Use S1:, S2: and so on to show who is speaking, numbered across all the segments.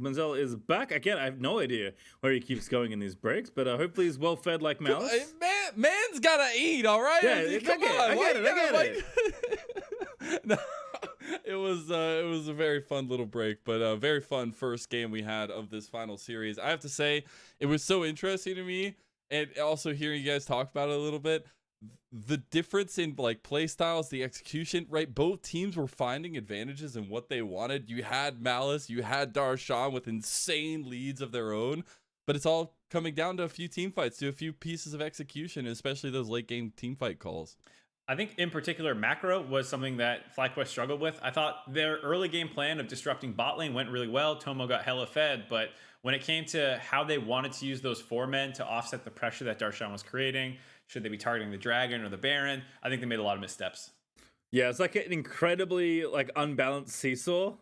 S1: Manziel is back again. I have no idea where he keeps going in these breaks, but hopefully he's well fed like Mouse.
S2: Man's gotta eat, all right?
S1: Yeah, I get it.
S2: No, it was a very fun little break, but a very fun first game we had of this final series. I have to say, it was so interesting to me, and also hearing you guys talk about it a little bit. The difference in like play styles, the execution, right? Both teams were finding advantages in what they wanted. You had Malice, you had Darshan with insane leads of their own, but it's all coming down to a few team fights, to a few pieces of execution, especially those late game team fight calls.
S3: I think in particular, macro was something that FlyQuest struggled with. I thought their early game plan of disrupting bot lane went really well. Tomo got hella fed, but when it came to how they wanted to use those 4 men to offset the pressure that Darshan was creating, should they be targeting the Dragon or the Baron? I think they made a lot of missteps.
S1: Yeah, it's like an incredibly like unbalanced seesaw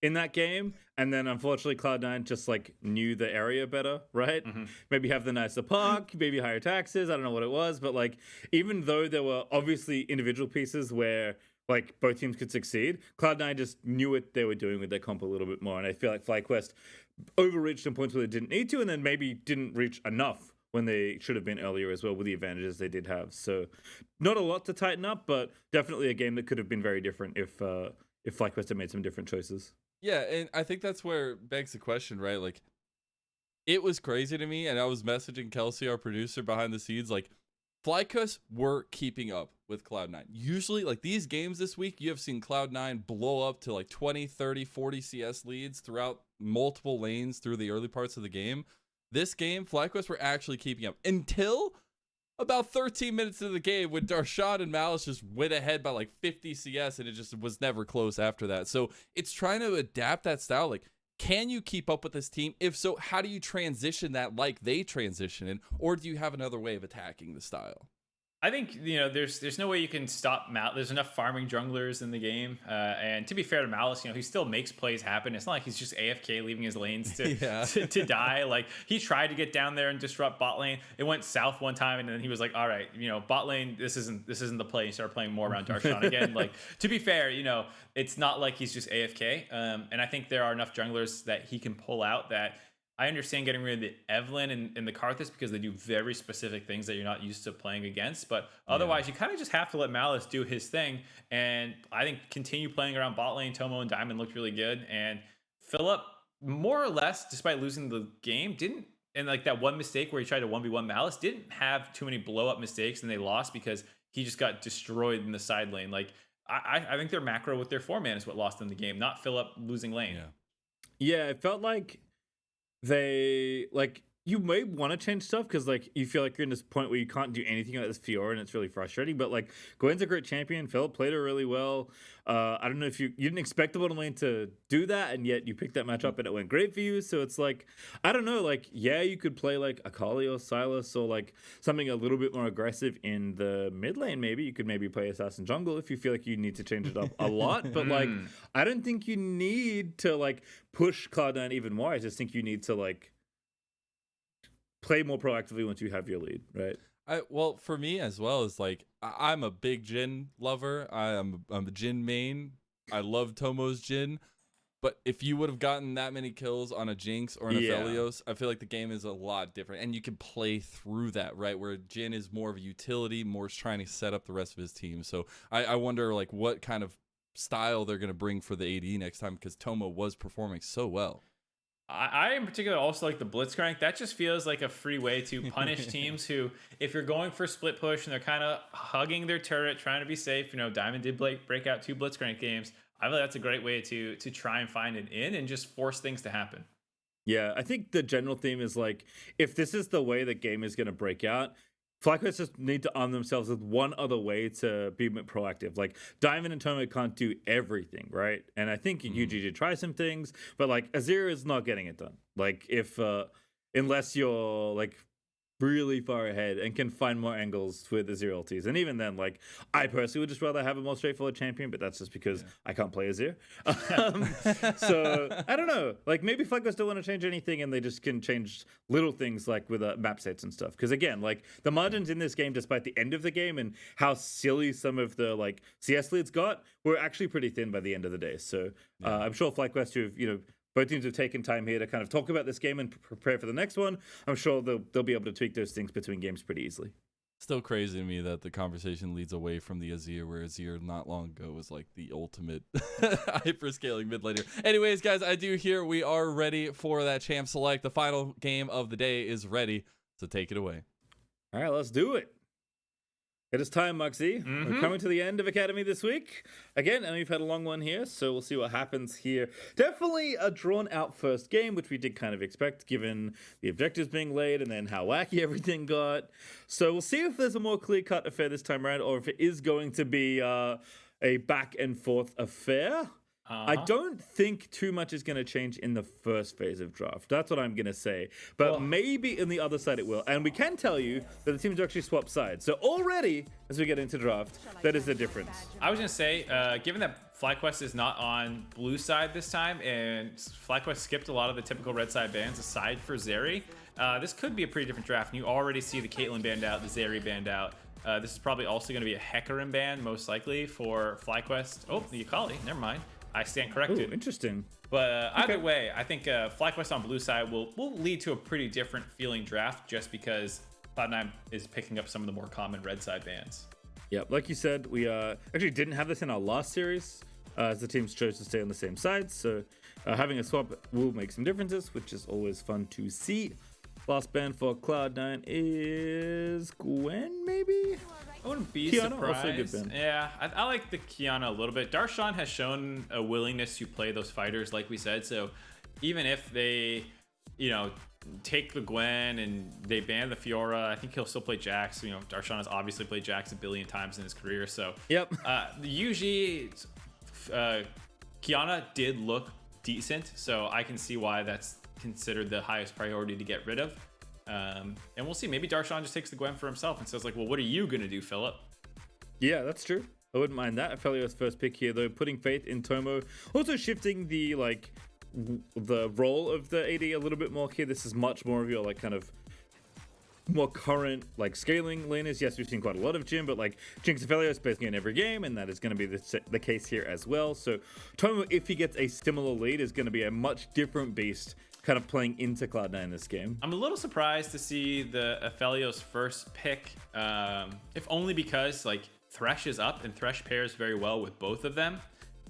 S1: in that game, and then unfortunately Cloud9 just like knew the area better, right? Maybe have the nicer park, maybe higher taxes, I don't know what it was, but like even though there were obviously individual pieces where like both teams could succeed, Cloud9 just knew what they were doing with their comp a little bit more, and I feel like FlyQuest overreached in points where they didn't need to, and then maybe didn't reach enough when they should have been earlier as well with the advantages they did have. So not a lot to tighten up, but definitely a game that could have been very different if FlyQuest had made some different choices.
S2: Yeah, and I think that's where it begs the question, right? Like, it was crazy to me, and I was messaging Kelsey, our producer, behind the scenes, like, FlyQuest were keeping up with Cloud9. Usually, like, these games this week, you have seen Cloud9 blow up to, like, 20, 30, 40 CS leads throughout multiple lanes through the early parts of the game. This game, FlyQuest were actually keeping up until about 13 minutes into the game when Darshan and Malice just went ahead by like 50 CS, and it just was never close after that. So it's trying to adapt that style. Like, can you keep up with this team? If so, how do you transition that like they transition in? Or do you have another way of attacking the style?
S3: I think, you know, there's no way you can stop Malice. There's enough farming junglers in the game. And to be fair to Malice, you know, he still makes plays happen. It's not like he's just AFK leaving his lanes to die. Like, he tried to get down there and disrupt bot lane. It went south one time, and then he was like, all right, you know, bot lane, this isn't the play. He started playing more around Darshan again. Like, to be fair, you know, it's not like he's just AFK. And I think there are enough junglers that he can pull out that I understand getting rid of the Evelyn and the Karthus because they do very specific things that you're not used to playing against. But otherwise, you kind of just have to let Malice do his thing. And I think continue playing around bot lane. Tomo and Diamond looked really good. And Philip, more or less, despite losing the game, didn't, and like that one mistake where he tried to 1v1 Malice, didn't have too many blow-up mistakes, and they lost because he just got destroyed in the side lane. Like, I think their macro with their 4-man is what lost them the game, not Philip losing lane.
S1: Yeah, it felt like they like you may want to change stuff because like you feel like you're in this point where you can't do anything like this Fiora, and it's really frustrating. But like Gwen's a great champion. Philip played her really well. I don't know if you didn't expect the bottom lane to do that, and yet you picked that match up and it went great for you. So it's like, I don't know, like, yeah, you could play like Akali or Silas or like something a little bit more aggressive in the mid lane. Maybe you could maybe play Assassin Jungle if you feel like you need to change it up a lot. But like, I don't think you need to like push Cloud9 even more. I just think you need to like play more proactively once you have your lead, right?
S2: Well, for me as well, is like I'm a big Jhin lover. I'm a Jhin main. I love Tomo's Jhin. But if you would have gotten that many kills on a Jinx or an Aphelios, I feel like the game is a lot different. And you can play through that, right? Where Jhin is more of a utility, more trying to set up the rest of his team. So I wonder like what kind of style they're going to bring for the AD next time, because Tomo was performing so well.
S3: I in particular also like the Blitzcrank. That just feels like a free way to punish teams who, if you're going for split push and they're kind of hugging their turret, trying to be safe, you know, Diamond did break out 2 Blitzcrank games. I feel like that's a great way to try and find an in and just force things to happen.
S1: Yeah, I think the general theme is like, if this is the way the game is going to break out, FlyQuest just need to arm themselves with one other way to be proactive. Like, Diamond and Tomo can't do everything, right? And I think UG did try some things, but like Azir is not getting it done. Like, if unless you're like really far ahead and can find more angles with Azir ultis. And even then, like, I personally would just rather have a more straightforward champion, but that's just because I can't play Azir. So I don't know. Like, maybe FlyQuest don't want to change anything and they just can change little things like with map sets and stuff. Because again, like, the margins in this game, despite the end of the game and how silly some of the like CS leads got, were actually pretty thin by the end of the day. So I'm sure FlyQuest, who've, you know, both teams have taken time here to kind of talk about this game and prepare for the next one. I'm sure they'll be able to tweak those things between games pretty easily.
S2: Still crazy to me that the conversation leads away from the Azir, where Azir not long ago was like the ultimate hyperscaling mid laner. Anyways, guys, I do hear we are ready for that champ select. The final game of the day is ready, so take it away.
S1: All right, let's do it. It is time, Muxy. We're coming to the end of Academy this week. Again, I know you've had a long one here, so we'll see what happens here. Definitely a drawn-out first game, which we did kind of expect, given the objectives being laid and then how wacky everything got. So we'll see if there's a more clear-cut affair this time around, or if it is going to be a back-and-forth affair. I don't think too much is going to change in the first phase of draft. That's what I'm going to say. But maybe in the other side it will. And we can tell you that the teams actually swap sides. So already, as we get into draft, that is the difference.
S3: I was going to say, given that FlyQuest is not on blue side this time, and FlyQuest skipped a lot of the typical red side bans aside for Zeri, this could be a pretty different draft. And you already see the Caitlyn banned out, the Zeri banned out. This is probably also going to be a Hecarim ban, most likely, for FlyQuest. Oh, the Akali, never mind. I stand corrected.
S1: Ooh, interesting.
S3: But either way, I think FlyQuest on blue side will lead to a pretty different feeling draft, just because Cloud9 is picking up some of the more common red side bans.
S1: Yeah, like you said, we actually didn't have this in our last series, as the teams chose to stay on the same side. So having a swap will make some differences, which is always fun to see. Last ban for Cloud9 is Gwen, maybe?
S3: I wouldn't be
S1: Kiana,
S3: surprised.
S1: also a good ban.
S3: Yeah, I like the Kiana a little bit. Darshan has shown a willingness to play those fighters, like we said. So even if they, take the Gwen and they ban the Fiora, I think he'll still play Jax. Darshan has obviously played Jax a billion times in his career. So
S1: yep.
S3: Usually, Kiana did look decent, so I can see why that's considered the highest priority to get rid of. And we'll see. Maybe Darshan just takes the Gwen for himself and says, like, well, what are you going to do, Philip?
S1: Yeah, that's true. I wouldn't mind that. FLYA's first pick here, though, putting faith in Tomo. Also shifting the role of the AD a little bit more here. This is much more of your, kind of more current, scaling laners. Yes, we've seen quite a lot of Jhin, but, Jinx and FLYA is basically in every game, and that is going to be the case here as well. So Tomo, if he gets a similar lead, is going to be a much different beast kind of playing into Cloud9 this game.
S3: I'm a little surprised to see the Aphelios first pick, if only because Thresh is up and Thresh pairs very well with both of them.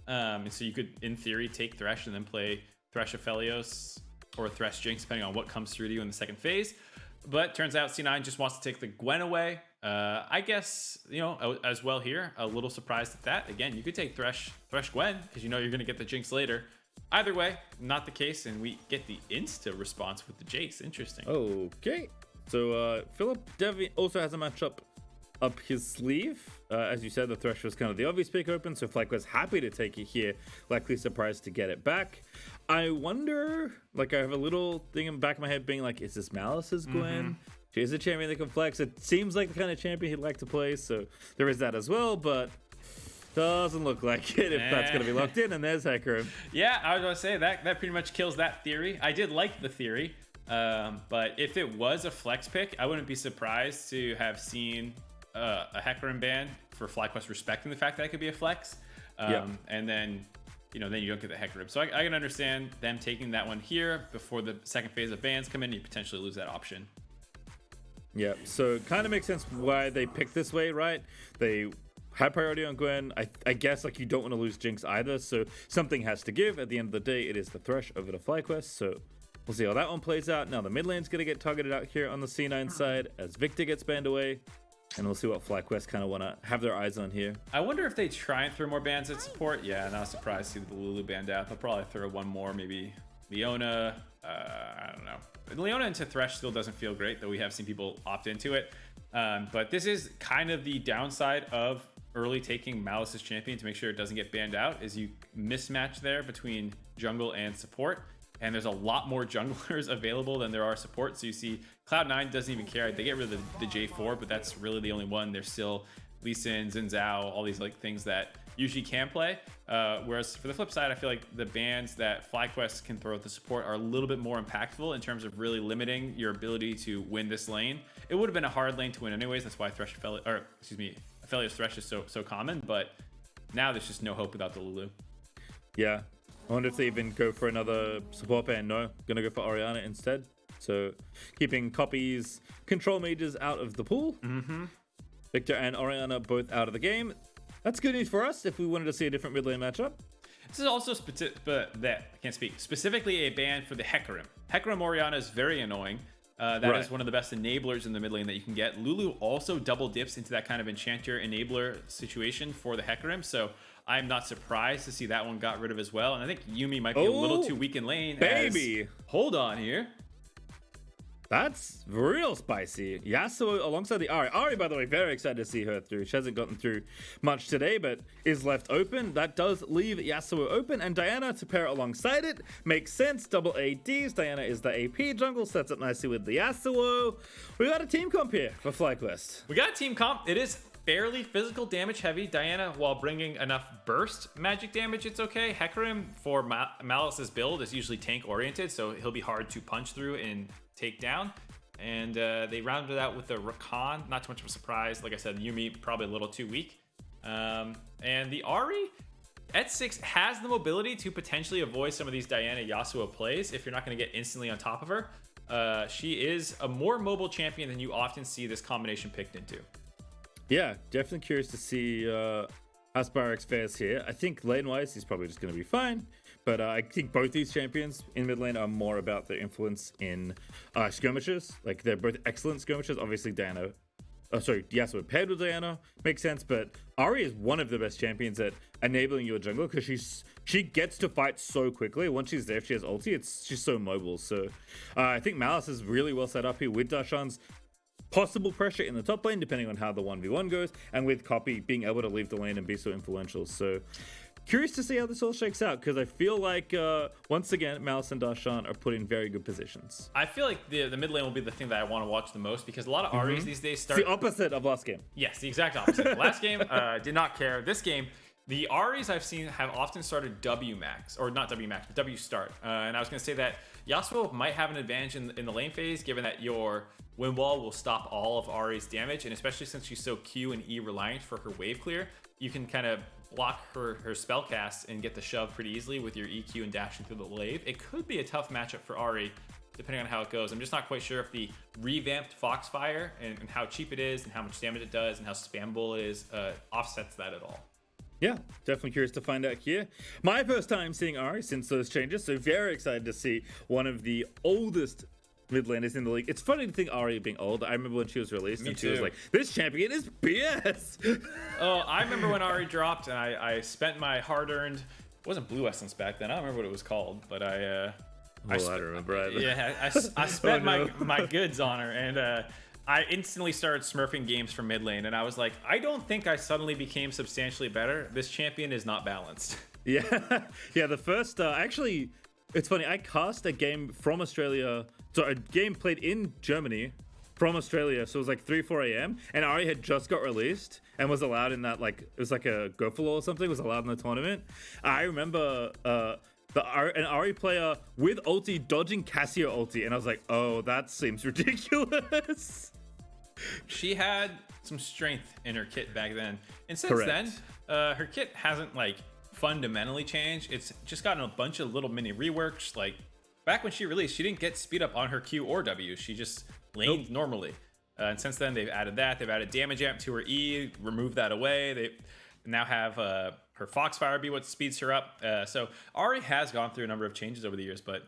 S3: And so you could, in theory, take Thresh and then play Thresh Aphelios or Thresh Jinx, depending on what comes through to you in the second phase. But turns out C9 just wants to take the Gwen away. I guess, as well here, a little surprised at that. Again, you could take Thresh Gwen because you're going to get the Jinx later. Either way, not the case, and we get the insta response with the Jace. Interesting.
S1: Okay. So Philip Devi also has a matchup up his sleeve. As you said, the Thresh was kind of the obvious pick open, so FlyQuest happy to take it here. Likely surprised to get it back. I wonder, I have a little thing in the back of my head being is this Malice's Gwen? She is a champion that can flex. It seems like the kind of champion he'd like to play, so there is that as well, but doesn't look like it if that's going to be locked in. And there's Hecarim.
S3: Yeah, I was going to say that pretty much kills that theory. I did like the theory, but if it was a flex pick, I wouldn't be surprised to have seen a Hecarim ban for FlyQuest respecting the fact that it could be a flex. And then, then you don't get the Hecarim. So I can understand them taking that one here before the second phase of bans come in. You potentially lose that option.
S1: Yeah, so it kind of makes sense why they picked this way, right? They high priority on Gwen. I guess you don't want to lose Jinx either, so something has to give. At the end of the day, it is the Thresh over to FlyQuest, so we'll see how that one plays out. Now the mid lane's going to get targeted out here on the C9 side as Victor gets banned away, and we'll see what FlyQuest kind of want to have their eyes on here.
S3: I wonder if they try and throw more bans at support. Yeah, not surprised to see the Lulu banned out. They'll probably throw one more, maybe Leona. I don't know. Leona into Thresh still doesn't feel great, though we have seen people opt into it. But this is kind of the downside of early taking Malice's champion to make sure it doesn't get banned out, is you mismatch there between jungle and support, and there's a lot more junglers available than there are support. So you see Cloud9 doesn't even care. They get rid of the J4, but that's really the only one. There's still Lee Sin, Xin Zhao, all these things that usually can play. Whereas for the flip side, I feel like the bans that FlyQuest can throw at the support are a little bit more impactful in terms of really limiting your ability to win this lane. It would have been a hard lane to win anyways. That's why Aphelios Thresh is so common, but now there's just no hope without the Lulu.
S1: Yeah. I wonder if they even go for another support pair. No, gonna go for Orianna instead. So keeping Copy's control mages out of the pool. Victor and Orianna both out of the game. That's good news for us if we wanted to see a different mid lane matchup.
S3: This is also specifically a ban for the Hecarim. Hecarim Orianna is very annoying. That is one of the best enablers in the mid lane that you can get. Lulu also double dips into that kind of enchanter enabler situation for the Hecarim, so I'm not surprised to see that one got rid of as well. And I think Yuumi might be a little too weak in lane.
S1: Baby!
S3: Hold on here.
S1: That's real spicy. Yasuo alongside the Ahri. Ahri, by the way, very excited to see her through. She hasn't gotten through much today, but is left open. That does leave Yasuo open, and Diana to pair alongside it. Makes sense. Double ADs. Diana is the AP jungle. Sets up nicely with the Yasuo. We got a team comp here for FlyQuest.
S3: We got a team comp. It is fairly physical damage heavy. Diana, while bringing enough burst magic damage, it's okay. Hecarim, for Malice's build, is usually tank oriented, so he'll be hard to punch through and take down. And they rounded it out with a Rakan. Not too much of a surprise. Like I said, Yuumi probably a little too weak. And the Ahri at 6 has the mobility to potentially avoid some of these Diana Yasuo plays if you're not going to get instantly on top of her. She is a more mobile champion than you often see this combination picked into.
S1: Yeah, definitely curious to see how Spyrex fares here. I think lane-wise, he's probably just going to be fine. But I think both these champions in mid lane are more about their influence in skirmishes. Like, they're both excellent skirmishers. Obviously, Yasuo paired with Diana makes sense. But Ahri is one of the best champions at enabling your jungle because she gets to fight so quickly. Once she's there, if she has ulti, she's so mobile. So I think Malice is really well set up here with Darshan's possible pressure in the top lane, depending on how the 1v1 goes, and with Copy being able to leave the lane and be so influential. So curious to see how this all shakes out, because I feel like, once again, Malice and Darshan are put in very good positions.
S3: I feel like the mid lane will be the thing that I want to watch the most, because a lot of Ahris these days start...
S1: It's the opposite of last game.
S3: Yes, the exact opposite. Last game, did not care. This game, the Ahris I've seen have often started W max, or not W max, but W start. And I was going to say that Yasuo might have an advantage in the lane phase, given that your wind wall will stop all of Ahri's damage, and especially since she's so Q and E reliant for her wave clear, you can kind of block her spell cast and get the shove pretty easily with your EQ and dashing through the wave. It could be a tough matchup for Ahri, depending on how it goes. I'm just not quite sure if the revamped Foxfire and how cheap it is and how much damage it does and how spammable it is offsets that at all.
S1: Yeah, definitely curious to find out here. My first time seeing Ahri since those changes, so very excited to see one of the oldest mid laners in the league. It's funny to think Ahri being old. I remember when she was released and she was like, this champion is BS.
S3: Oh, I remember when Ahri dropped and I spent my hard-earned, it wasn't Blue Essence back then, I don't remember what it was called, but I
S1: don't remember either.
S3: Yeah, I spent my goods on her, and I instantly started smurfing games from mid lane, and I was like, I don't think I suddenly became substantially better. This champion is not balanced.
S1: Yeah, the first, actually, it's funny, I cast a game from Australia, so a game played in Germany from Australia, so it was like 4 a.m. and Ahri had just got released and was allowed in that, like, it was like a go for law or something, was allowed in the tournament. I remember an Ahri player with ulti dodging Cassio ulti, and I was like, oh, that seems ridiculous.
S3: She had some strength in her kit back then, and since then, her kit hasn't, like, fundamentally changed. It's just gotten a bunch of little mini reworks. Like, back when she released, she didn't get speed up on her Q or W. She just laned normally. And since then, they've added that. They've added damage amp to her E, removed that away. They now have her Foxfire be what speeds her up. So Ahri has gone through a number of changes over the years, but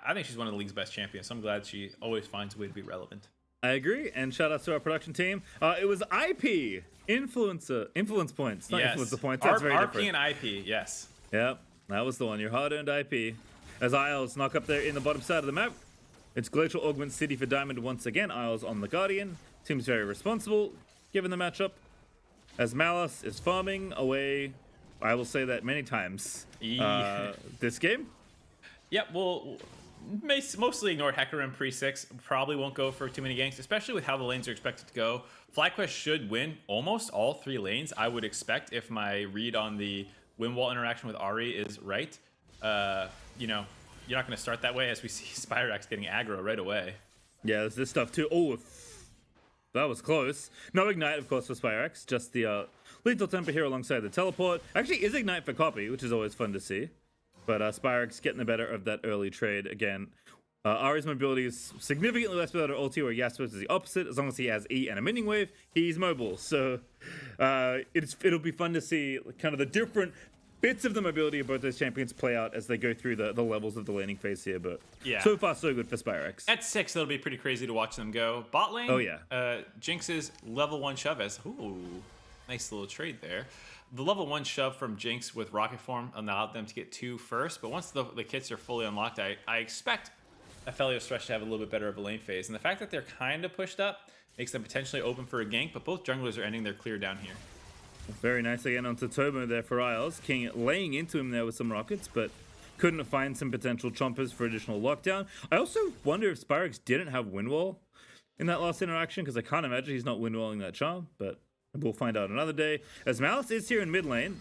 S3: I think she's one of the league's best champions. So I'm glad she always finds a way to be relevant.
S1: I agree, and shout out to our production team. It was IP, influence points, not influencer points. That's very different.
S3: RP and IP, yes.
S1: Yep, that was the one, your hard-earned IP. As Isles knock up there in the bottom side of the map, it's Glacial Augment City for Diamond once again. Isles on the Guardian, seems very responsible, given the matchup. As Malice is farming away, I will say that many times, this game.
S3: Yep, well, mostly ignore Hecarim pre-6. Probably won't go for too many ganks, especially with how the lanes are expected to go. FlyQuest should win almost all 3 lanes, I would expect, if my read on the win wall interaction with Ahri is right. You know, you're not going to start that way, as we see Spyrex getting aggro right away.
S1: Yeah, there's this stuff too. Oh, that was close. No Ignite, of course, for Spyrex. Just the lethal temper here alongside the teleport. Actually, is Ignite for Copy, which is always fun to see. But Spyrex getting the better of that early trade again. Ari's mobility is significantly less without an ulti, where Yasuo's is the opposite. As long as he has E and a minion wave, he's mobile. So it'll be fun to see kind of the different bits of the mobility of both those champions play out as they go through the levels of the laning phase here. But
S3: yeah,
S1: so far so good for Spyrex.
S3: At 6, it'll be pretty crazy to watch them go. Bot lane,
S1: oh yeah.
S3: Jinx's level 1 shove as, ooh, nice little trade there. The level 1 shove from Jinx with Rocket Form allowed them to get 2 first, but once the kits are fully unlocked, I expect FLYA Stretch to have a little bit better of a lane phase. And the fact that they're kind of pushed up makes them potentially open for a gank, but both junglers are ending their clear down here.
S1: Very nice again onto Tomo there for Isles. King laying into him there with some rockets, but couldn't find some potential chompers for additional lockdown. I also wonder if Spyrex didn't have Windwall in that last interaction, because I can't imagine he's not Windwalling that charm, but we'll find out another day. As Malice is here in mid lane,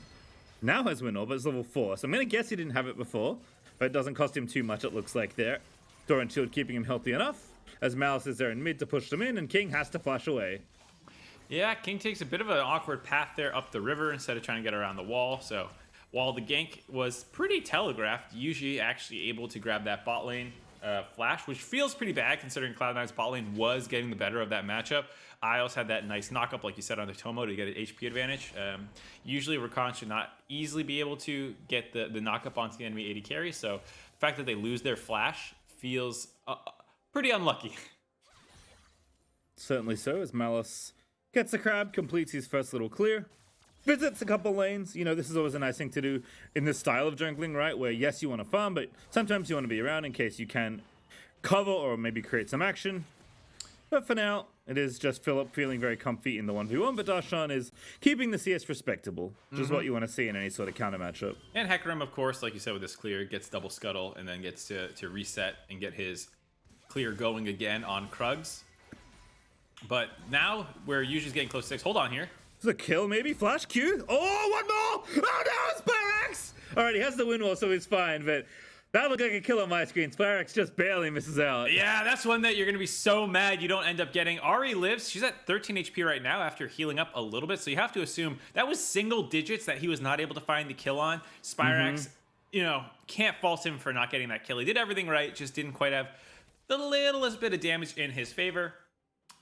S1: now has Windwall, but it's level 4. So I'm going to guess he didn't have it before, but it doesn't cost him too much, it looks like there. Door and shield keeping him healthy enough, as Malice is there in mid to push them in, and King has to flash away.
S3: Yeah, King takes a bit of an awkward path there up the river instead of trying to get around the wall. So while the gank was pretty telegraphed, Yuji actually able to grab that bot lane flash, which feels pretty bad considering Cloud9's bot lane was getting the better of that matchup. Isles had that nice knock-up, like you said, on the Tomo to get an HP advantage. Usually Rakan should not easily be able to get the knock-up onto the enemy AD carry, so the fact that they lose their flash feels pretty unlucky.
S1: Certainly so, as Malice gets the crab, completes his first little clear, visits a couple lanes. You know, this is always a nice thing to do in this style of jungling, right? Where, yes, you want to farm, but sometimes you want to be around in case you can cover or maybe create some action. But for now, it is just Philip feeling very comfy in the 1v1, but Darshan is keeping the CS respectable, which is what you want to see in any sort of counter matchup.
S3: And Hecarim, of course, like you said with this clear, gets double scuttle and then gets to reset and get his clear going again on Krugs. But now we're usually getting close to 6. Hold on here.
S1: This is a kill, maybe? Flash Q? Oh, one more! Oh no, Spyrex! Alright, he has the Windwall, so he's fine, but that looked like a kill on my screen. Spyrex just barely misses out.
S3: Yeah, that's one that you're going to be so mad you don't end up getting. Ari lives. She's at 13 HP right now after healing up a little bit, so you have to assume that was single digits that he was not able to find the kill on. Spyrex, you know, can't fault him for not getting that kill. He did everything right, just didn't quite have the littlest bit of damage in his favor.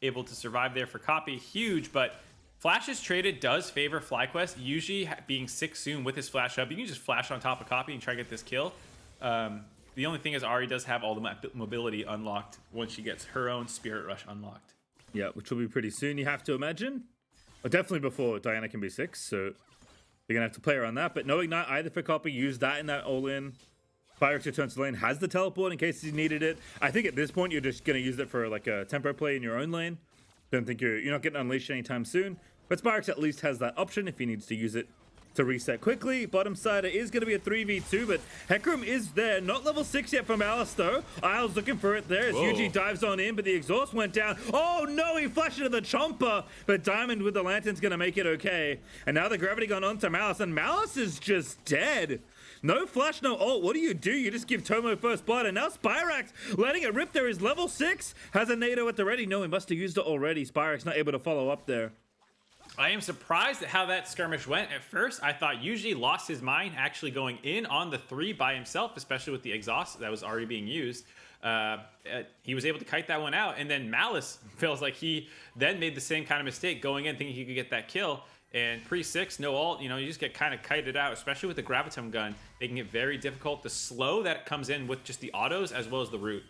S3: Able to survive there for Copy, huge, but Flashes traded does favor FlyQuest. Usually being 6 soon with his flash up, you can just flash on top of Copy and try to get this kill. The only thing is Ari does have all the mobility unlocked once she gets her own Spirit Rush unlocked.
S1: Yeah, which will be pretty soon, you have to imagine. Or definitely before Diana can be 6, so you're going to have to play around that. But no Ignite either for Copy, use that in that all-in. Spyrex returns to lane, has the teleport in case he needed it. I think at this point you're just going to use it for like a tempo play in your own lane. Don't think you're not getting unleashed anytime soon. But Spyrex at least has that option if he needs to use it to reset quickly. Bottom side, it is going to be a 3v2, but Hecarim is there. Not level 6 yet from Alice, though. Isles looking for it there as Yuji dives on in, but the exhaust went down. Oh, no, he flashed into the chomper, but Diamond with the lantern's going to make it okay. And now the gravity gone on to Malice, and Malice is just dead. No flash, no ult. What do? You just give Tomo first blood, and now Spyrex letting it rip there is level 6. Has a NATO at the ready. No, he must have used it already. Spyrex not able to follow up there.
S3: I am surprised at how that skirmish went. At first, I thought Yuji lost his mind actually going in on the 3 by himself, especially with the exhaust that was already being used. He was able to kite that one out, and then Malice feels like he then made the same kind of mistake going in thinking he could get that kill. And pre-6, no ult, you just get kind of kited out, especially with the Gravitum gun, making it very difficult. The slow that comes in with just the autos as well as the root.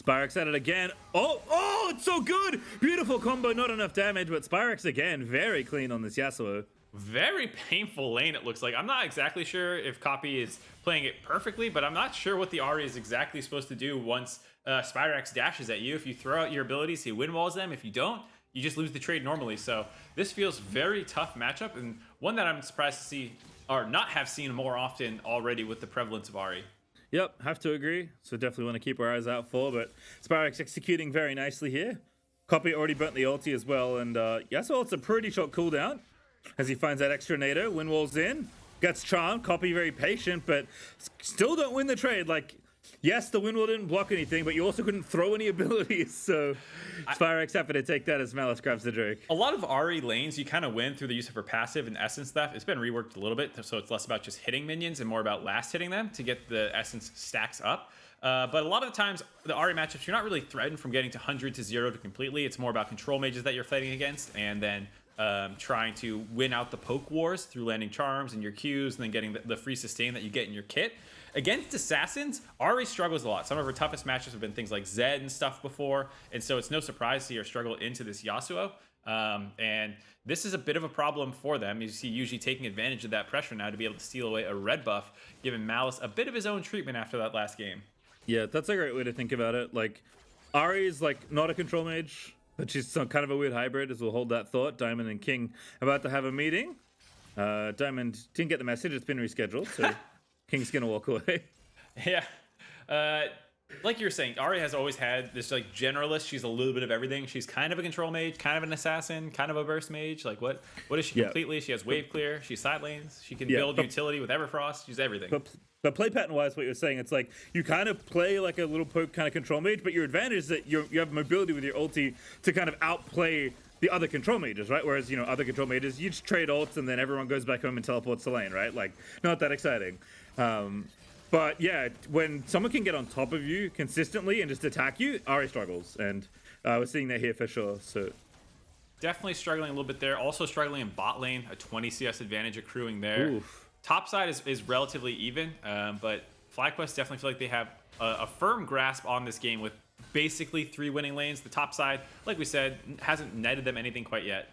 S1: Spyrex at it again. Oh, it's so good! Beautiful combo, not enough damage, but Spyrex again, very clean on this Yasuo.
S3: Very painful lane, it looks like. I'm not exactly sure if Copy is playing it perfectly, but I'm not sure what the Ahri is exactly supposed to do once Spyrex dashes at you. If you throw out your abilities, he win walls them. If you don't, you just lose the trade normally. So this feels very tough matchup, and one that I'm surprised to see or not have seen more often already with the prevalence of Ahri.
S1: Yep, have to agree. So definitely want to keep our eyes out for, but Spyrex executing very nicely here. Copy already burnt the ulti as well, and Yasuo, it's a pretty short cooldown as he finds that extra NATO. Wind walls in, gets charmed. Copy very patient, but still don't win the trade. Like, yes, the wind wall didn't block anything, but you also couldn't throw any abilities. So FlyQuest happy to take that as Malice grabs the Drake.
S3: A lot of Ahri lanes, you kind of win through the use of her passive and essence stuff. It's been reworked a little bit, so it's less about just hitting minions and more about last hitting them to get the essence stacks up. But a lot of the times, the Ahri matchups, you're not really threatened from getting to 100 to 0 to completely. It's more about control mages that you're fighting against, and then trying to win out the poke wars through landing charms and your Qs, and then getting the free sustain that you get in your kit. Against assassins, Ahri struggles a lot. Some of her toughest matches have been things like Zed and stuff before, and so it's no surprise to see her struggle into this Yasuo. And this is a bit of a problem for them. You see Yuji taking advantage of that pressure now to be able to steal away a red buff, giving Malice a bit of his own treatment after that last game.
S1: Yeah, that's a great way to think about it. Like, Ahri is like not a control mage, but she's some kind of a weird hybrid, as we'll hold that thought. Diamond and King about to have a meeting. Diamond didn't get the message. It's been rescheduled, so King's going to walk away.
S3: Yeah. Like you were saying, Ahri has always had this like generalist. She's a little bit of everything. She's kind of a control mage, kind of an assassin, kind of a burst mage. Like what is she completely? She has wave clear. She's side lanes. She can build utility with Everfrost. She's everything.
S1: But play pattern wise, what you're saying, it's like you kind of play like a little poke kind of control mage, but your advantage is that you have mobility with your ulti to kind of outplay the other control mages, right? Whereas, other control mages, you just trade ults and then everyone goes back home and teleports to lane, right? Like, not that exciting. But yeah, when someone can get on top of you consistently and just attack you, Ahri struggles. And we're seeing that here for sure. So
S3: definitely struggling a little bit there. Also struggling in bot lane, a 20 CS advantage accruing there.
S1: Oof.
S3: Top side is relatively even, but FlyQuest definitely feel like they have a firm grasp on this game with basically 3 winning lanes. The top side, like we said, hasn't netted them anything quite yet.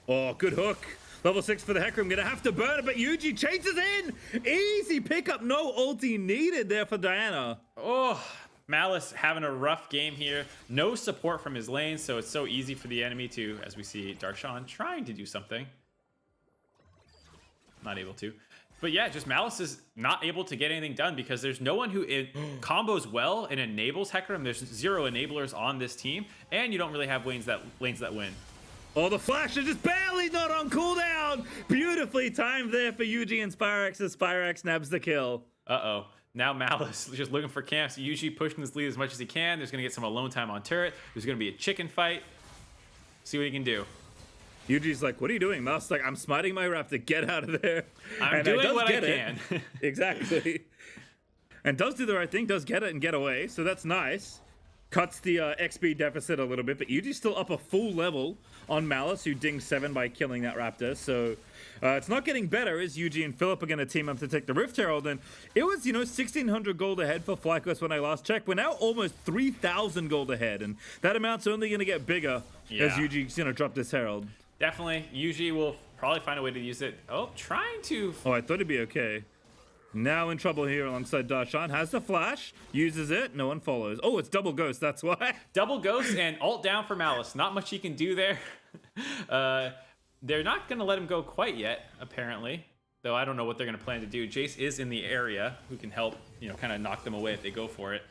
S1: Oh, good hook. Level 6 for the Hecarim. Gonna have to burn it, but Yuji chases in. Easy pickup. No ulti needed there for Diana.
S3: Oh, Malice having a rough game here. No support from his lane, so it's so easy for the enemy to, as we see Darshan trying to do something. Not able to. But yeah, just Malice is not able to get anything done because there's no one who combos well and enables Hecarim. There's 0 enablers on this team, and you don't really have lanes that win.
S1: Oh, the flash is just barely not on cooldown. Beautifully timed there for Yuji and Spyrax as Spyrax nabs the kill.
S3: Uh-oh. Now Malice just looking for camps. Yuji pushing this lead as much as he can. There's going to get some alone time on turret. There's going to be a chicken fight. See what he can do.
S1: Yuji's like, what are you doing? Malice's like, I'm smiting my raptor. Get out of there.
S3: I'm doing what I can.
S1: Exactly. And does do the right thing. Does get it and get away. So that's nice. Cuts the XP deficit a little bit. But Yuji's still up a full level on Malice, who dinged 7 by killing that raptor. So it's not getting better as Yuji and Philip are going to team up to take the Rift Herald. And it was, 1,600 gold ahead for FlyQuest when I last checked. We're now almost 3,000 gold ahead. And that amount's only going to get bigger as Yuji's going to drop this Herald.
S3: Definitely. Yuji will probably find a way to use it. Oh, trying to.
S1: Oh, I thought it'd be okay. Now in trouble here alongside Darshan. Has the flash. Uses it. No one follows. Oh, it's double ghost. That's why.
S3: Double ghost and ult down for Malice. Not much he can do there. They're not going to let him go quite yet, apparently. Though I don't know what they're going to plan to do. Jace is in the area who can help, kind of knock them away if they go for it.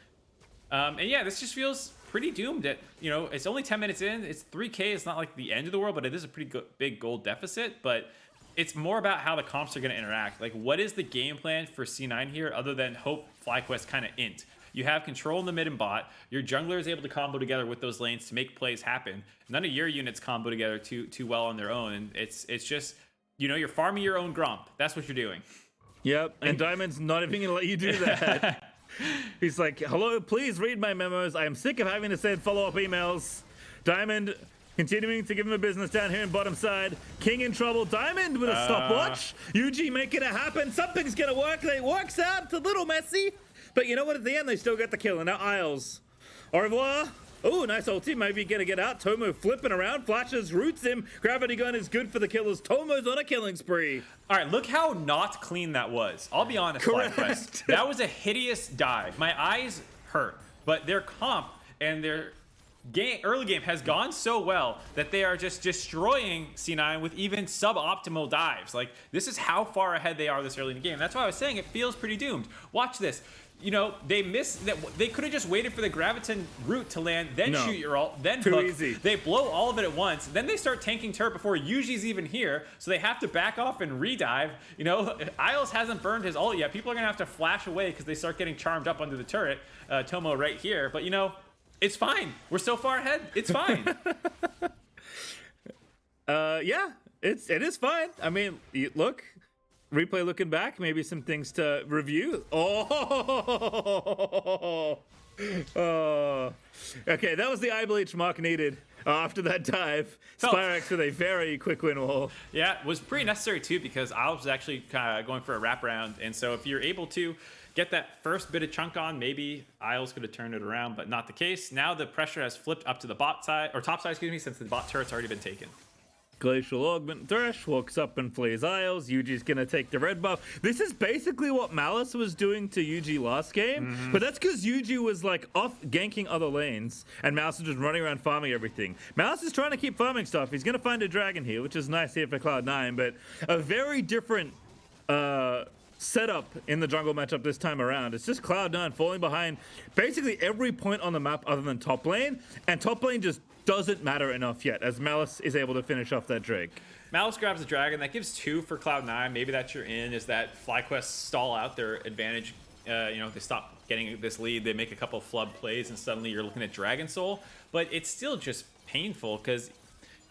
S3: And yeah, this just feels pretty doomed. It's only 10 minutes in. It's 3K. It's not like the end of the world, but it is a pretty big gold deficit. But it's more about how the comps are going to interact. Like, what is the game plan for C9 here other than hope FlyQuest kind of int? You have control in the mid and bot. Your jungler is able to combo together with those lanes to make plays happen. None of your units combo together too well on their own. And it's just, you're farming your own Gromp. That's what you're doing.
S1: Yep. And Diamond's not even going to let you do that. He's like, hello, please read my memos. I am sick of having to send follow-up emails. Diamond continuing to give him a business down here in bottom side. King in trouble. Diamond with a stopwatch. Yuji making it happen. Something's going to work. It works out. It's a little messy. But you know what? At the end, they still get the kill. And now Isles. Au revoir. Oh, nice ulti. Maybe going to get out. Tomo flipping around. Flashes, roots him. Gravity gun is good for the killers. Tomo's on a killing spree.
S3: All right, look how not clean that was. I'll be honest, FlyQuest. That was a hideous dive. My eyes hurt. But their comp and their early game has gone so well that they are just destroying C9 with even suboptimal dives. Like, this is how far ahead they are this early in the game. That's why I was saying it feels pretty doomed. Watch this. you know, they missed that. They could have just waited for the Graviton root to land, then shoot your ult, then
S1: Too
S3: hook.
S1: easy.
S3: They blow all of it at once. Then they start tanking turret before Yuji's even here, so they have to back off and redive. You know, Isles hasn't burned his ult yet. People are gonna have to flash away because they start getting charmed up under the turret. Tomo right here, but you know, it's fine. We're so far ahead. It's fine.
S1: Yeah, it is fine. I mean, look. Replay looking back, maybe some things to review. Oh, okay, that was the eye bleach Mark needed after that dive. Spyrex with a very quick win wall.
S3: Yeah, it was pretty necessary too because I was actually kind of going for a wraparound, and so if you're able to get that first bit of chunk on, maybe Isles could have turned it around, but not the case. Now the pressure has flipped up to the bot side or top side, excuse me, since the bot turret's already been taken.
S1: Glacial Augment Thresh walks up and flees Isles. Yuji's gonna take the red buff. This is basically what Malice was doing to Yuji last game, but that's because Yuji was like off ganking other lanes, and Malice was just running around farming everything. Malice is trying to keep farming stuff. He's gonna find a dragon here, which is nice here for Cloud9, but a very different setup in the jungle matchup this time around. It's just Cloud9 falling behind basically every point on the map other than top lane, and top lane just doesn't matter enough yet as Malice is able to finish off that Drake.
S3: Malice grabs the dragon. That gives 2 for Cloud9. Maybe that's your in, is that FlyQuest stall out their advantage. You know, they stop getting this lead. They make a couple flood plays, and suddenly you're looking at Dragon Soul. But it's still just painful because,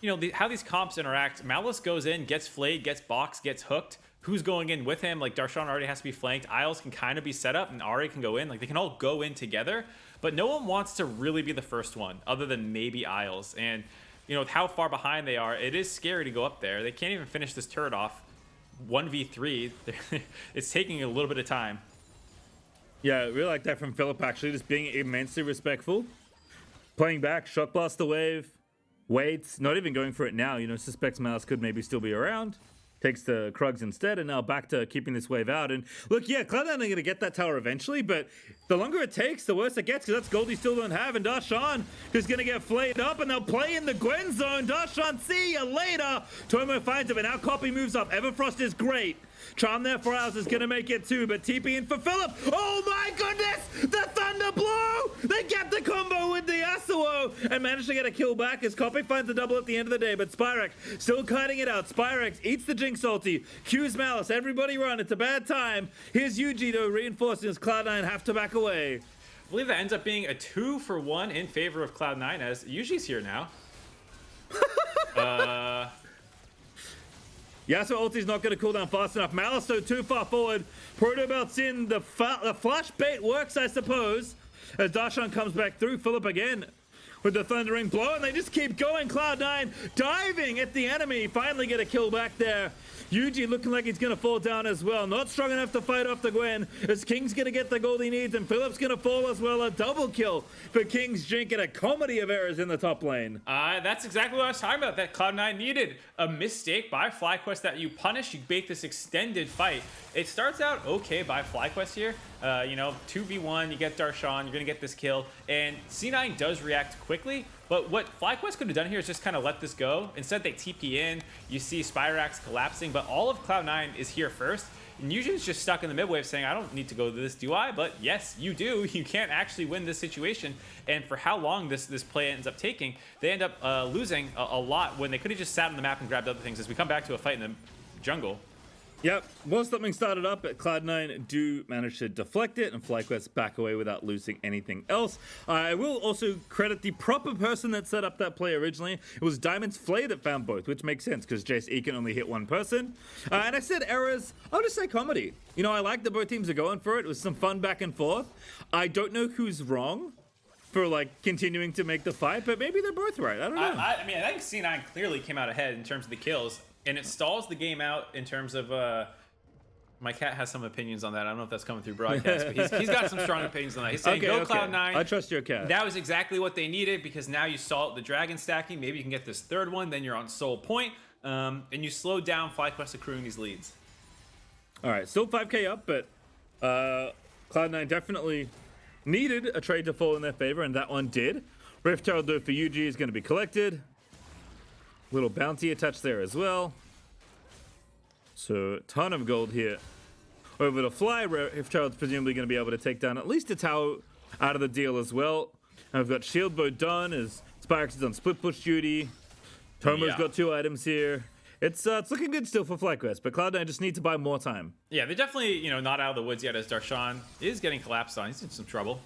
S3: you know, how these comps interact. Malice goes in, gets flayed, gets boxed, gets hooked. Who's going in with him? Like, Darshan already has to be flanked. Isles can kind of be set up, and Ari can go in. Like, they can all go in together. But no one wants to really be the first one, other than maybe Isles. And, you know, with how far behind they are, it is scary to go up there. They can't even finish this turret off 1v3. It's taking a little bit of time.
S1: Yeah, I really like that from Philip, actually, just being immensely respectful. Playing back, Shock Blast the wave, waits, not even going for it now. You know, suspects Malice could maybe still be around. Takes the Krugs instead, and now back to keeping this wave out. And look, yeah, Cloud9 are going to get that tower eventually, but the longer it takes, the worse it gets, because that's gold you still don't have. And Darshan is going to get flayed up, and they'll play in the Gwen zone. Darshan, see you later. Tomo finds him, and now Copy moves up. Everfrost is great. Charm there for Isles is going to make it too, but TP in for Philip. Oh my goodness! The Thunder Blow! They get the combo with the Yasuo and manage to get a kill back as Copy finds the double at the end of the day, but Spyrex still kiting it out. Spyrex eats the Jinx ulti, cues Malice, everybody run, it's a bad time. Here's Yuji though, reinforcing as Cloud9 have to back away.
S3: I believe that ends up being a 2-for-1 in favor of Cloud9 as Yuji's here now.
S1: Yasuo ulti's not going to cool down fast enough. Malice though too far forward. Proto Belt's in. The flash bait works, I suppose. As Darshan comes back through. Philip again with the Thundering Blow, and they just keep going. Cloud9 diving at the enemy. Finally get a kill back there. Yuji looking like he's going to fall down as well. Not strong enough to fight off the Gwen, as King's going to get the gold he needs, and Philip's going to fall as well. A double kill for King's Jink and a comedy of errors in the top lane.
S3: That's exactly what I was talking about, that Cloud9 needed. A mistake by FlyQuest that you punish, you bake this extended fight. It starts out okay by FlyQuest here. You know, 2v1, you get Darshan, you're going to get this kill, and C9 does react quickly. But what FlyQuest could have done here is just kind of let this go. Instead, they TP in. You see Spyrax collapsing, but all of Cloud9 is here first. And Yuji's just stuck in the mid wave saying, I don't need to go to this, do I? But yes, you do. You can't actually win this situation. And for how long this play ends up taking, they end up losing a lot when they could have just sat on the map and grabbed other things as we come back to a fight in the jungle.
S1: Yep, once something started up, Cloud9 do manage to deflect it, and FlyQuest back away without losing anything else. I will also credit the proper person that set up that play originally. It was Diamond's Flay that found both, which makes sense, because Jace E can only hit one person. And I said errors, I'll just say comedy. You know, I like that both teams are going for it. It was some fun back and forth. I don't know who's wrong for, like, continuing to make the fight, but maybe they're both right. I don't know.
S3: I mean, I think C9 clearly came out ahead in terms of the kills. And it stalls the game out in terms of, my cat has some opinions on that. I don't know if that's coming through broadcast, but he's got some strong opinions on that. He's saying, go Cloud9.
S1: I trust your cat.
S3: That was exactly what they needed, because now you stall the dragon stacking. Maybe you can get this third one, then you're on soul point, and you slow down FlyQuest accruing these leads.
S1: All right, still 5k up, but Cloud9 definitely needed a trade to fall in their favor, and that one did. Rift Herald for UG is going to be collected. Little bounty attached there as well. So, ton of gold here over to Fly, where if Child's presumably going to be able to take down at least a tower out of the deal as well. And we've got Shield Bow done as Spyrex is on split push duty. Tomo's got 2 items here. It's looking good still for FlyQuest, but Cloud9 just need to buy more time.
S3: Yeah, they're definitely, not out of the woods yet, as Darshan is getting collapsed on. He's in some trouble.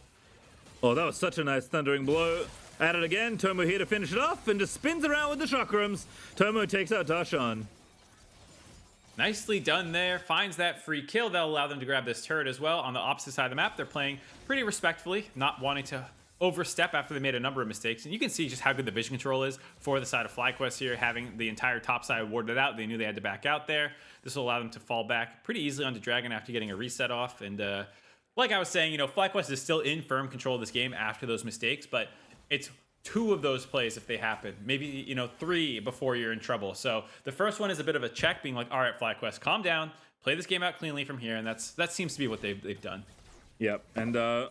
S1: Oh, that was such a nice thundering blow. At it again, Tomo here to finish it off and just spins around with the chakrams. Tomo takes out Darshan.
S3: Nicely done there. Finds that free kill. That'll allow them to grab this turret as well. On the opposite side of the map, they're playing pretty respectfully, not wanting to overstep after they made a number of mistakes. And you can see just how good the vision control is for the side of FlyQuest here, having the entire top side warded out. They knew they had to back out there. This will allow them to fall back pretty easily onto Dragon after getting a reset off. And like I was saying, FlyQuest is still in firm control of this game after those mistakes, but it's 2 of those plays if they happen, maybe 3 before you're in trouble. So the first one is a bit of a check, being like, all right, FlyQuest, calm down, play this game out cleanly from here. And that seems to be what they've done. Yep.
S1: And a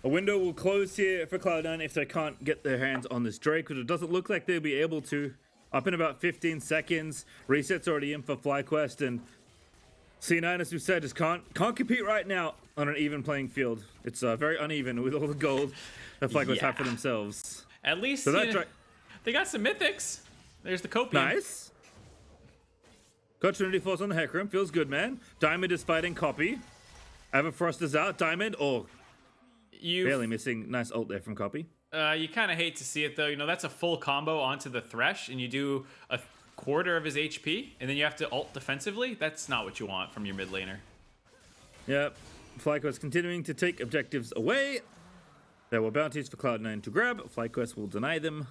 S1: window will close here for Cloud9 if they can't get their hands on this Drake, because it doesn't look like they'll be able to. Up in about 15 seconds. Reset's already in for FlyQuest, and C9, as we said, just can't compete right now on an even playing field. It's very uneven with all the gold that FlyQuest have for themselves.
S3: At least
S1: so
S3: they got some mythics. There's the Copium.
S1: Nice. Got Trinity Force on the Hecarim. Feels good, man. Diamond is fighting Copy. Everfrost is out. Diamond, barely missing. Nice ult there from Copy.
S3: You kind of hate to see it, though. That's a full combo onto the Thresh, and you do a quarter of his HP, and then you have to ult defensively. That's not what you want from your mid laner.
S1: Yep. FlyQuest continuing to take objectives away. There were bounties for Cloud9 to grab. FlyQuest will deny them.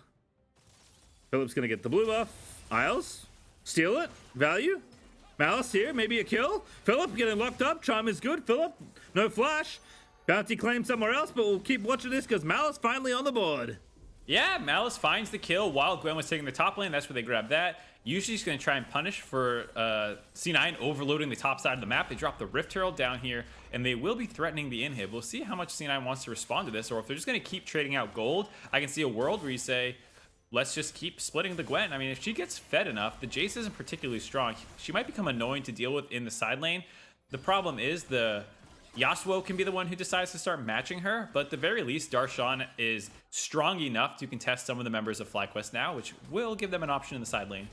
S1: Philip's going to get the blue buff. Isles, steal it. Value. Malice here, maybe a kill. Philip getting locked up. Charm is good. Philip, no flash. Bounty claim somewhere else, but we'll keep watching this because Malice finally on the board.
S3: Yeah, Malice finds the kill while Gwen was taking the top lane. That's where they grabbed that. Usually he's going to try and punish for C9 overloading the top side of the map. They drop the Rift Herald down here, and they will be threatening the inhib. We'll see how much C9 wants to respond to this, or if they're just going to keep trading out gold. I can see a world where you say, let's just keep splitting the Gwen. I mean, if she gets fed enough, the Jace isn't particularly strong. She might become annoying to deal with in the side lane. The problem is the Yasuo can be the one who decides to start matching her, but at the very least, Darshan is strong enough to contest some of the members of FlyQuest now, which will give them an option in the side lane.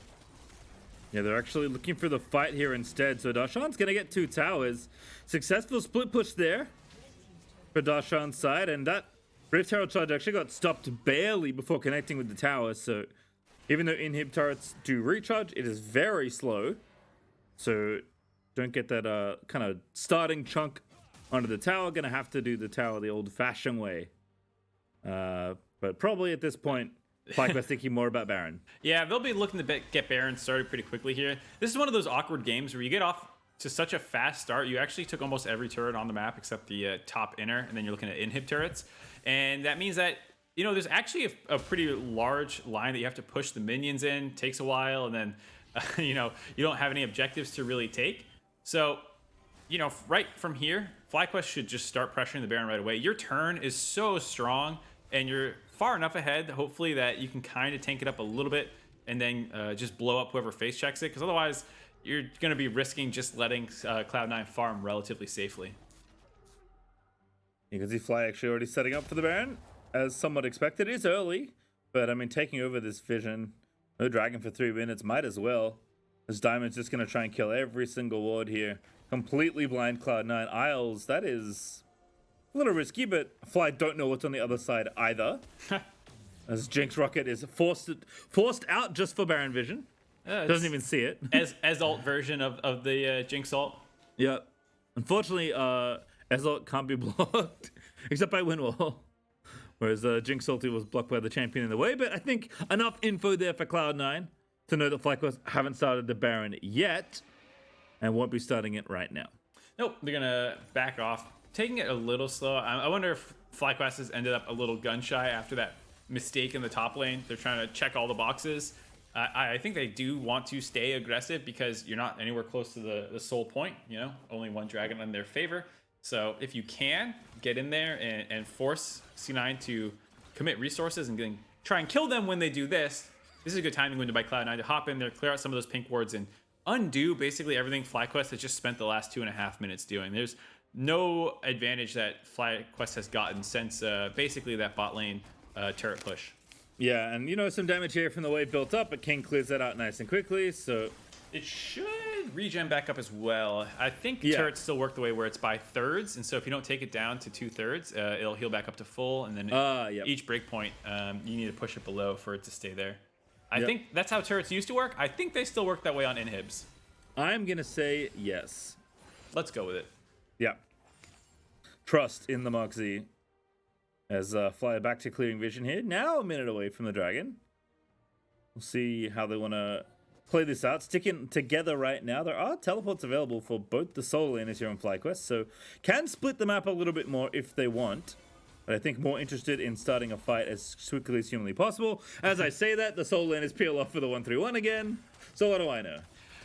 S1: Yeah, they're actually looking for the fight here instead. So Darshan's going to get 2 towers. Successful split push there for Darshan's side. And that Rift Herald charge actually got stopped barely before connecting with the tower. So even though inhib turrets do recharge, it is very slow. So don't get that kind of starting chunk onto the tower. Going to have to do the tower the old-fashioned way. But probably at this point, FlyQuest thinking more about Baron.
S3: Yeah, they'll be looking to get Baron started pretty quickly here. This is one of those awkward games where you get off to such a fast start. You actually took almost every turret on the map except the top inner, and then you're looking at inhib turrets. And that means that, there's actually a pretty large line that you have to push the minions in. Takes a while, and then, you don't have any objectives to really take. So, right from here, FlyQuest should just start pressuring the Baron right away. Your turn is so strong, and you're far enough ahead, hopefully, that you can kind of tank it up a little bit and then just blow up whoever face checks it, because otherwise you're going to be risking just letting Cloud9 farm relatively safely.
S1: You can see Fly actually already setting up for the Baron, as somewhat expected. It is early, but I mean, taking over this vision. No Dragon for 3 minutes, might as well. As Diamond's just going to try and kill every single ward here. Completely blind Cloud9. Isles, that is a little risky, but Fly don't know what's on the other side either. As Jinx Rocket is forced out just for Baron vision. Doesn't even see it.
S3: as ult version of the Jinx ult.
S1: Yep. Unfortunately, as ult can't be blocked, except by Windwall. Whereas Jinx ulti was blocked by the champion in the way. But I think enough info there for Cloud9 to know that FlyQuest haven't started the Baron yet, and won't be starting it right now.
S3: Nope, they're going to back off. Taking it a little slow. I wonder if FlyQuest has ended up a little gun shy after that mistake in the top lane. They're trying to check all the boxes. I think they do want to stay aggressive because you're not anywhere close to the soul point. Only one dragon in their favor. So if you can get in there and force C9 to commit resources and try and kill them when they do this, this is a good timing window by Cloud9 to hop in there, clear out some of those pink wards, and undo basically everything FlyQuest has just spent the last 2.5 minutes doing. There's no advantage that FlyQuest has gotten since basically that bot lane turret push.
S1: Yeah, and you know, some damage here from the way it built up, but King clears that out nice and quickly, so...
S3: It should regen back up as well. I think turrets still work the way where it's by thirds, and so if you don't take it down to 2/3, it'll heal back up to full, and then each breakpoint, you need to push it below for it to stay there. I think that's how turrets used to work. I think they still work that way on inhibs.
S1: I'm gonna say yes.
S3: Let's go with it.
S1: Yeah. Trust in the Mark Z. As FLYA back to clearing vision here. Now a minute away from the dragon. We'll see how they want to play this out. Sticking together right now. There are teleports available for both the solo laners here on FlyQuest, so can split the map a little bit more if they want. But I think more interested in starting a fight as quickly as humanly possible. As I say that, the solo laners peel off for the 1-3-1 again. So what do I know?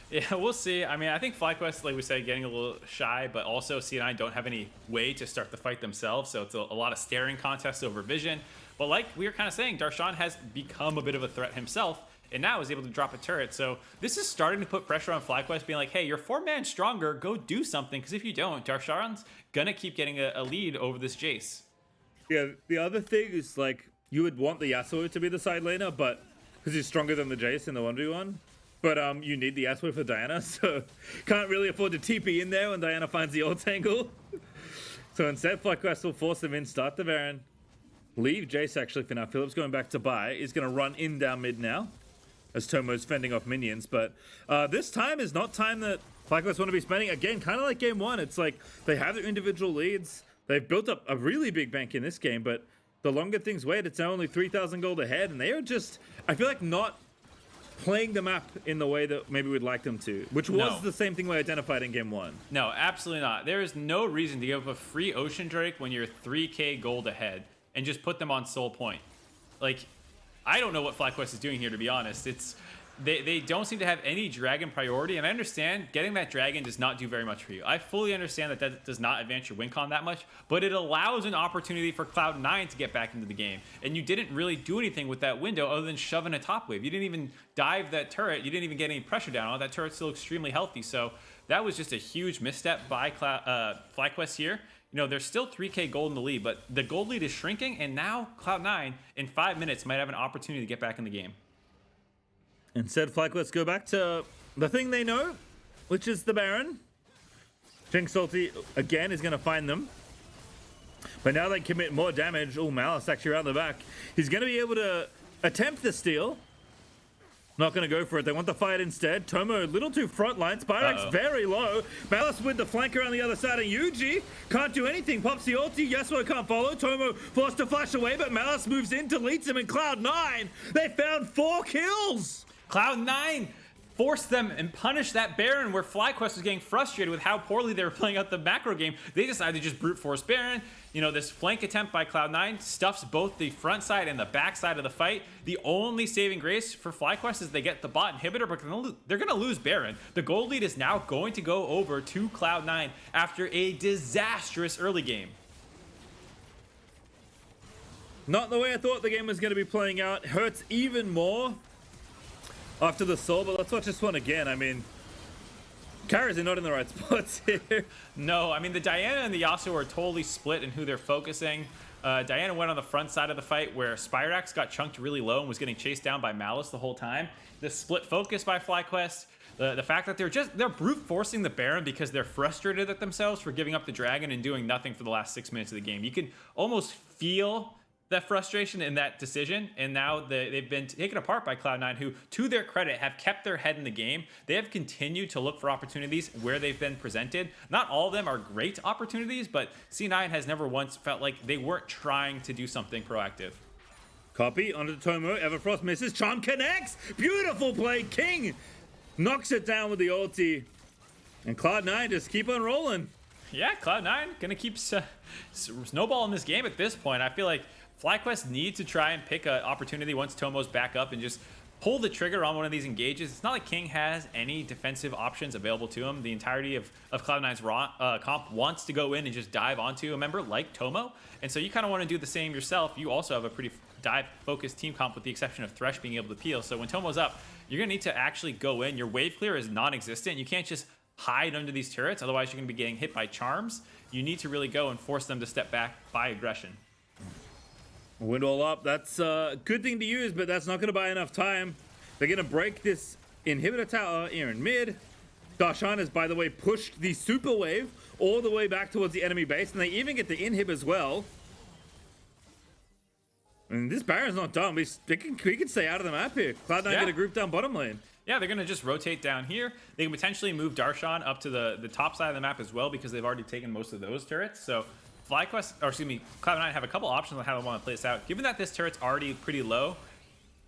S3: Yeah, we'll see. I mean, I think FlyQuest, like we said, getting a little shy, but also C9A don't have any way to start the fight themselves, so it's a lot of staring contests over vision. But like we were kind of saying, Darshan has become a bit of a threat himself, and now is able to drop a turret. So this is starting to put pressure on FlyQuest, being like, hey, you're 4-man stronger, go do something, because if you don't, Darshan's gonna keep getting a lead over this Jace.
S1: Yeah, the other thing is, like, you would want the Yasuo to be the side laner, but because he's stronger than the Jace in the 1v1. But you need the Yasuo for Diana, so can't really afford to TP in there when Diana finds the ult angle. So instead, FlyQuest will force them in, start the Baron, leave Jace actually for now. Philip's going back to buy. He's going to run in down mid now as Tomo's fending off minions. But this time is not time that FlyQuest want to be spending. Again, kind of like game one. It's like they have their individual leads. They've built up a really big bank in this game, but the longer things wait, it's now only 3,000 gold ahead. And they are just, I feel like, not playing the map in the way that maybe we'd like them to, which was the same thing we identified in game one.
S3: No, absolutely not. There is no reason to give up a free Ocean Drake when you're 3k gold ahead and just put them on soul point. Like, I don't know what FlyQuest is doing here, to be honest. It's they don't seem to have any dragon priority, and I understand getting that dragon does not do very much for you. I fully understand that that does not advance your win con that much, but it allows an opportunity for Cloud9 to get back into the game, and you didn't really do anything with that window other than shoving a top wave. You didn't even dive that turret. You didn't even get any pressure down on it. That turret's still extremely healthy, so that was just a huge misstep by FlyQuest here. You know, there's still 3k gold in the lead, but the gold lead is shrinking, and now Cloud9 in 5 minutes might have an opportunity to get back in the game.
S1: Instead, FlyQuest go back to the thing they know, which is the Baron. Jinx ulti, again, is going to find them. But now they commit more damage. Oh, Malice actually around the back. He's going to be able to attempt the steal. Not going to go for it. They want the fight instead. Tomo a little too frontline. Spyrax very low. Malice with the flank around the other side. And Yuji can't do anything. Pops the ulti. Yasuo can't follow. Tomo forced to flash away, but Malice moves in, deletes him. And Cloud9, they found 4 kills.
S3: Cloud9 forced them and punished that Baron where FlyQuest was getting frustrated with how poorly they were playing out the macro game. They decided to just brute force Baron. You know, this flank attempt by Cloud9 stuffs both the front side and the back side of the fight. The only saving grace for FlyQuest is they get the bot inhibitor, but they're going to lose Baron. The gold lead is now going to go over to Cloud9 after a disastrous early game.
S1: Not the way I thought the game was going to be playing out. Hurts even more after the soul, but let's watch this one again. I mean, carries are not in the right spots here.
S3: No, I mean, the Diana and the Yasuo are totally split in who they're focusing. Diana went on the front side of the fight where Spyrax got chunked really low and was getting chased down by Malice the whole time. The split focus by FlyQuest, the fact that they're brute forcing the Baron because they're frustrated at themselves for giving up the dragon and doing nothing for the last 6 minutes of the game. You can almost feel that frustration in that decision, and now they've been taken apart by Cloud9, who, to their credit, have kept their head in the game. They have continued to look for opportunities where they've been presented. Not all of them are great opportunities, but C9 has never once felt like they weren't trying to do something proactive.
S1: Copy onto Tomo. Everfrost misses. Charm connects. Beautiful play. King knocks it down with the ulti, and Cloud9 just keep on rolling.
S3: Yeah, Cloud9 gonna keep snowballing this game at this point. I feel like FlyQuest need to try and pick an opportunity once Tomo's back up and just pull the trigger on one of these engages. It's not like King has any defensive options available to him. The entirety of Cloud9's comp wants to go in and just dive onto a member like Tomo. And so you kind of want to do the same yourself. You also have a pretty dive-focused team comp with the exception of Thresh being able to peel. So when Tomo's up, you're going to need to actually go in. Your wave clear is non-existent. You can't just hide under these turrets. Otherwise, you're going to be getting hit by charms. You need to really go and force them to step back by aggression.
S1: Wind wall up. That's a good thing to use, but that's not going to buy enough time. They're going to break this inhibitor tower here in mid. Darshan has, by the way, pushed the super wave all the way back towards the enemy base, and they even get the inhib as well. And this Baron's not done. We can stay out of the map here. Cloud9 get a group down bottom lane.
S3: Yeah, they're going to just rotate down here. They can potentially move Darshan up to the top side of the map as well because they've already taken most of those turrets. So FlyQuest, or excuse me, Cloud9 have a couple options on how they want to play this out. Given that this turret's already pretty low,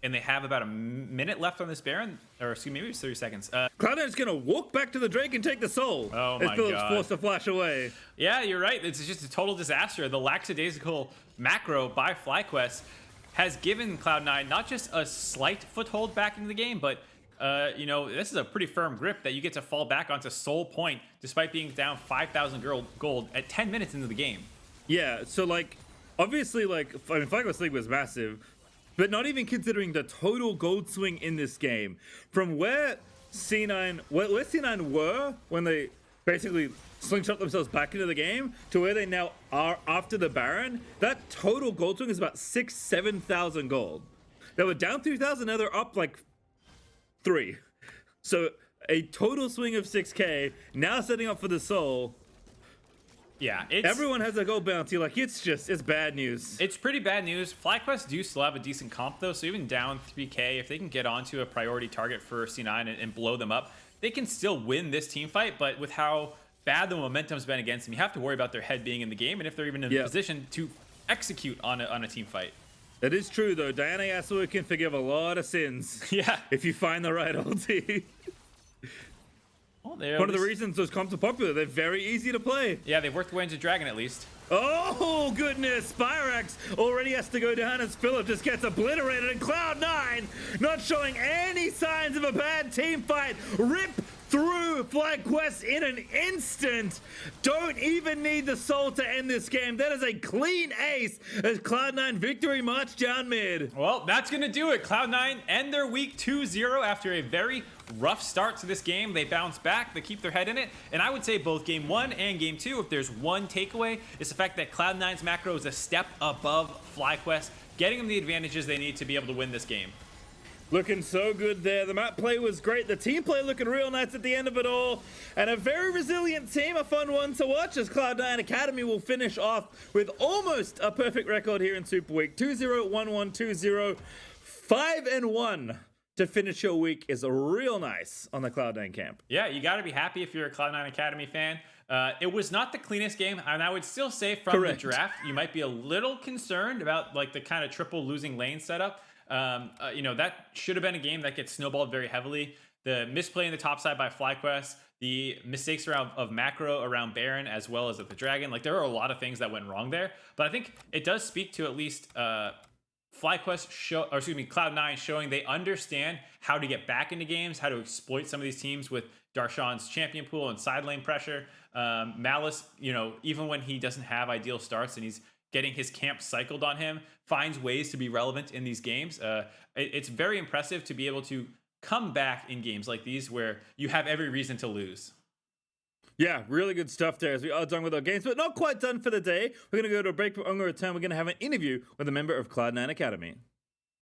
S3: and they have about a minute left on this Baron, or excuse me, maybe it's 30 seconds.
S1: Cloud9's going to walk back to the Drake and take the soul.
S3: Oh my
S1: Philip's
S3: God.
S1: forced to flash away.
S3: Yeah, you're right. It's just a total disaster. The lackadaisical macro by FlyQuest has given Cloud9 not just a slight foothold back into the game, but you know, this is a pretty firm grip that you get to fall back onto Soul Point despite being down 5,000 gold at 10 minutes into the game.
S1: Yeah, so like, obviously, like, I mean, FlyQuest League was massive, but not even considering the total gold swing in this game. From where C9 were when they basically slingshot themselves back into the game to where they now are after the Baron, that total gold swing is about 6,000-7,000 gold. They were down 3,000, now they're up like 3. So a total swing of 6k, now setting up for the soul.
S3: Yeah,
S1: everyone has a gold bounty. Like, it's bad news.
S3: It's pretty bad news. FlyQuest do still have a decent comp though, so even down 3k, if they can get onto a priority target for C9 and blow them up, they can still win this team fight. But with how bad the momentum's been against them, you have to worry about their head being in the game and if they're even in a position to execute on a team fight.
S1: That is true though. Diana Yasuo can forgive a lot of sins.
S3: Yeah,
S1: if you find the right ulti.
S3: Well,
S1: one of the reasons those comps are popular, they're very easy to play.
S3: Yeah, they've worked their way into Dragon at least.
S1: Oh, goodness. Spyrax already has to go down as Philip just gets obliterated. And Cloud9 not showing any signs of a bad team fight. Rip through FlyQuest in an instant. Don't even need the soul to end this game. That is a clean ace as Cloud9 victory march down mid.
S3: Well, that's going to do it. Cloud9 end their week 2-0 after a very rough start to this game. They bounce back, they keep their head in it, and I would say both game 1 and game 2, if there's one takeaway, it's the fact that Cloud9's macro is a step above FlyQuest, getting them the advantages they need to be able to win this game.
S1: Looking so good there. The map play was great. The team play looking real nice at the end of it all. And a very resilient team, a fun one to watch as Cloud9 Academy will finish off with almost a perfect record here in Super Week. 2-0, 1-1, 2-0, 5-1. To finish your week is real nice on the Cloud9 camp.
S3: Yeah, you got to be happy if you're a Cloud9 Academy fan. It was not the cleanest game, and I would still say from the draft, you might be a little concerned about like the kind of triple losing lane setup. You know, that should have been a game that gets snowballed very heavily. The misplay in the top side by FlyQuest, the mistakes of macro around Baron as well as at the Dragon. Like, there are a lot of things that went wrong there, but I think it does speak to at least FlyQuest Cloud9 showing they understand how to get back into games, how to exploit some of these teams with Darshan's champion pool and side lane pressure. Malice, you know, even when he doesn't have ideal starts and he's getting his camp cycled on him, finds ways to be relevant in these games. It's very impressive to be able to come back in games like these where you have every reason to lose.
S1: Yeah, really good stuff there as we are done with our games, but not quite done for the day. We're going to go to a break, but on our return, we're going to have an interview with a member of Cloud9 Academy.